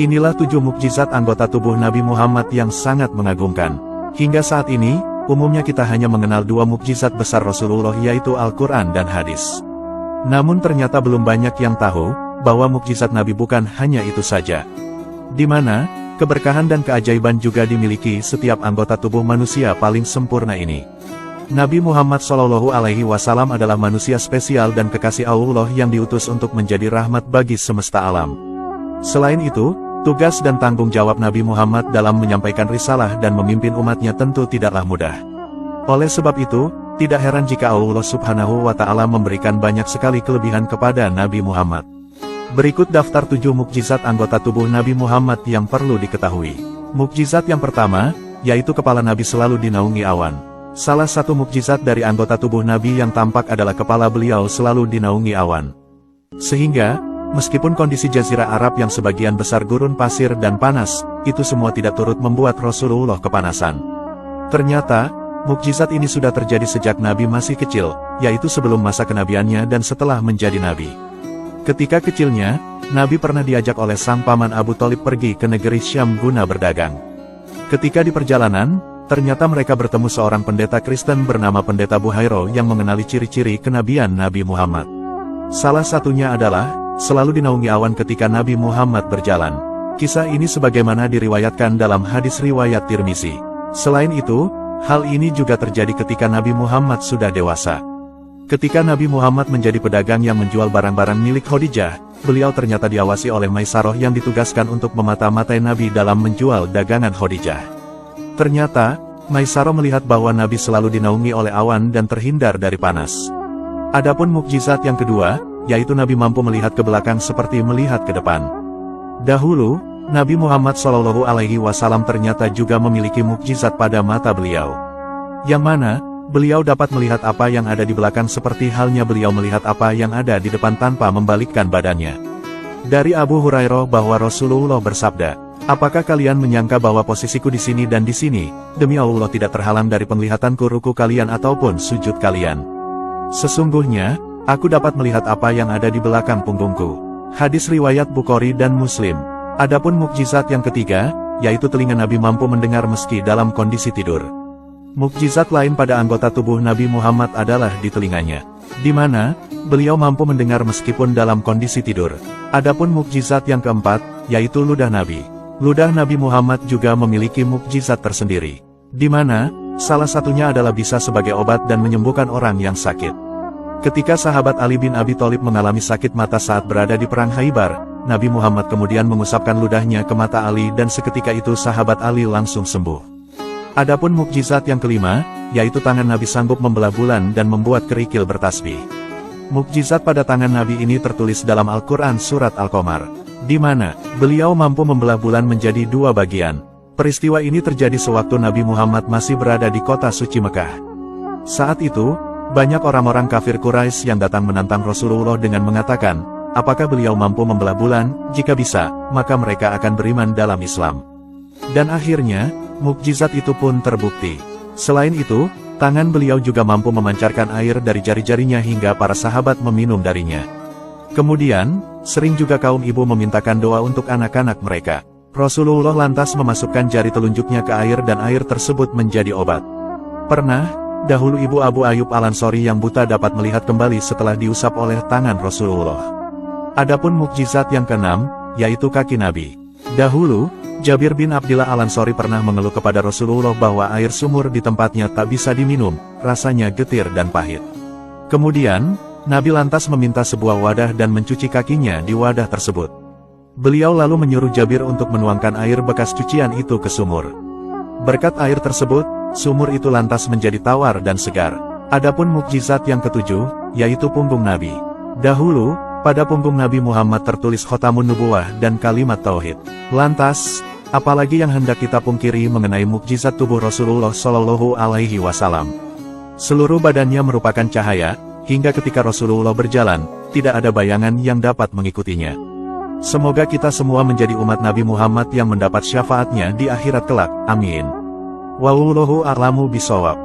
Inilah 7 mukjizat anggota tubuh Nabi Muhammad yang sangat mengagumkan. Hingga saat ini, umumnya kita hanya mengenal 2 mukjizat besar Rasulullah, yaitu Al-Quran dan hadis. Namun ternyata belum banyak yang tahu, bahwa mukjizat Nabi bukan hanya itu saja. Di mana, keberkahan dan keajaiban juga dimiliki setiap anggota tubuh manusia paling sempurna ini. Nabi Muhammad SAW adalah manusia spesial dan kekasih Allah yang diutus untuk menjadi rahmat bagi semesta alam. Selain itu, tugas dan tanggung jawab Nabi Muhammad dalam menyampaikan risalah dan memimpin umatnya tentu tidaklah mudah. Oleh sebab itu, tidak heran jika Allah Subhanahu wa Ta'ala memberikan banyak sekali kelebihan kepada Nabi Muhammad. Berikut daftar 7 mukjizat anggota tubuh Nabi Muhammad yang perlu diketahui. Mukjizat yang pertama, yaitu kepala Nabi selalu dinaungi awan. Salah satu mukjizat dari anggota tubuh Nabi yang tampak adalah kepala beliau selalu dinaungi awan. Sehingga, meskipun kondisi Jazirah Arab yang sebagian besar gurun pasir dan panas, itu semua tidak turut membuat Rasulullah kepanasan. Ternyata, mukjizat ini sudah terjadi sejak Nabi masih kecil, yaitu sebelum masa kenabiannya dan setelah menjadi Nabi. Ketika kecilnya, Nabi pernah diajak oleh sang paman Abu Thalib pergi ke negeri Syam guna berdagang. Ketika di perjalanan, ternyata mereka bertemu seorang pendeta Kristen bernama Pendeta Buhairo yang mengenali ciri-ciri kenabian Nabi Muhammad. Salah satunya adalah selalu dinaungi awan ketika Nabi Muhammad berjalan. Kisah ini sebagaimana diriwayatkan dalam hadis riwayat Tirmizi. Selain itu, hal ini juga terjadi ketika Nabi Muhammad sudah dewasa. Ketika Nabi Muhammad menjadi pedagang yang menjual barang-barang milik Khadijah, beliau ternyata diawasi oleh Maisarah yang ditugaskan untuk memata-matai Nabi dalam menjual dagangan Khadijah. Ternyata, Maisarah melihat bahwa Nabi selalu dinaungi oleh awan dan terhindar dari panas. Adapun mukjizat yang kedua, yaitu Nabi mampu melihat ke belakang seperti melihat ke depan. Dahulu, Nabi Muhammad SAW ternyata juga memiliki mukjizat pada mata beliau. Yang mana, beliau dapat melihat apa yang ada di belakang seperti halnya beliau melihat apa yang ada di depan tanpa membalikkan badannya. Dari Abu Hurairah bahwa Rasulullah bersabda, "Apakah kalian menyangka bahwa posisiku di sini dan di sini, demi Allah tidak terhalang dari penglihatanku ruku kalian ataupun sujud kalian. Sesungguhnya, aku dapat melihat apa yang ada di belakang punggungku." Hadis riwayat Bukhari dan Muslim. Adapun mukjizat yang ketiga, yaitu telinga Nabi mampu mendengar meski dalam kondisi tidur. Mukjizat lain pada anggota tubuh Nabi Muhammad adalah di telinganya, di mana beliau mampu mendengar meskipun dalam kondisi tidur. Adapun mukjizat yang keempat, yaitu ludah Nabi. Ludah Nabi Muhammad juga memiliki mukjizat tersendiri, di mana salah satunya adalah bisa sebagai obat dan menyembuhkan orang yang sakit. Ketika sahabat Ali bin Abi Thalib mengalami sakit mata saat berada di perang Khaybar, Nabi Muhammad kemudian mengusapkan ludahnya ke mata Ali dan seketika itu sahabat Ali langsung sembuh. Adapun mukjizat yang kelima, yaitu tangan Nabi sanggup membelah bulan dan membuat kerikil bertasbih. Mukjizat pada tangan Nabi ini tertulis dalam Al-Quran surat Al-Qamar, di mana beliau mampu membelah bulan menjadi 2 bagian. Peristiwa ini terjadi sewaktu Nabi Muhammad masih berada di kota suci Mekah. Saat itu, banyak orang-orang kafir Quraisy yang datang menantang Rasulullah dengan mengatakan, apakah beliau mampu membelah bulan? Jika bisa, maka mereka akan beriman dalam Islam. Dan akhirnya, mukjizat itu pun terbukti. Selain itu, tangan beliau juga mampu memancarkan air dari jari-jarinya hingga para sahabat meminum darinya. Kemudian, sering juga kaum ibu memintakan doa untuk anak-anak mereka. Rasulullah lantas memasukkan jari telunjuknya ke air dan air tersebut menjadi obat. Pernah, dahulu ibu Abu Ayyub Al-Ansari yang buta dapat melihat kembali setelah diusap oleh tangan Rasulullah. Adapun mukjizat yang keenam, yaitu kaki Nabi. Dahulu, Jabir bin Abdillah Al-Ansari pernah mengeluh kepada Rasulullah bahwa air sumur di tempatnya tak bisa diminum, rasanya getir dan pahit. Kemudian, Nabi lantas meminta sebuah wadah dan mencuci kakinya di wadah tersebut. Beliau lalu menyuruh Jabir untuk menuangkan air bekas cucian itu ke sumur. Berkat air tersebut, sumur itu lantas menjadi tawar dan segar. Adapun mukjizat yang ketujuh, yaitu punggung Nabi. Dahulu, pada punggung Nabi Muhammad tertulis Khotamun Nubuwah dan kalimat Tauhid. Lantas, apalagi yang hendak kita pungkiri mengenai mukjizat tubuh Rasulullah SAW. Seluruh badannya merupakan cahaya, hingga ketika Rasulullah berjalan, tidak ada bayangan yang dapat mengikutinya. Semoga kita semua menjadi umat Nabi Muhammad yang mendapat syafaatnya di akhirat kelak. Amin. Wallahu a'lamu bishawab.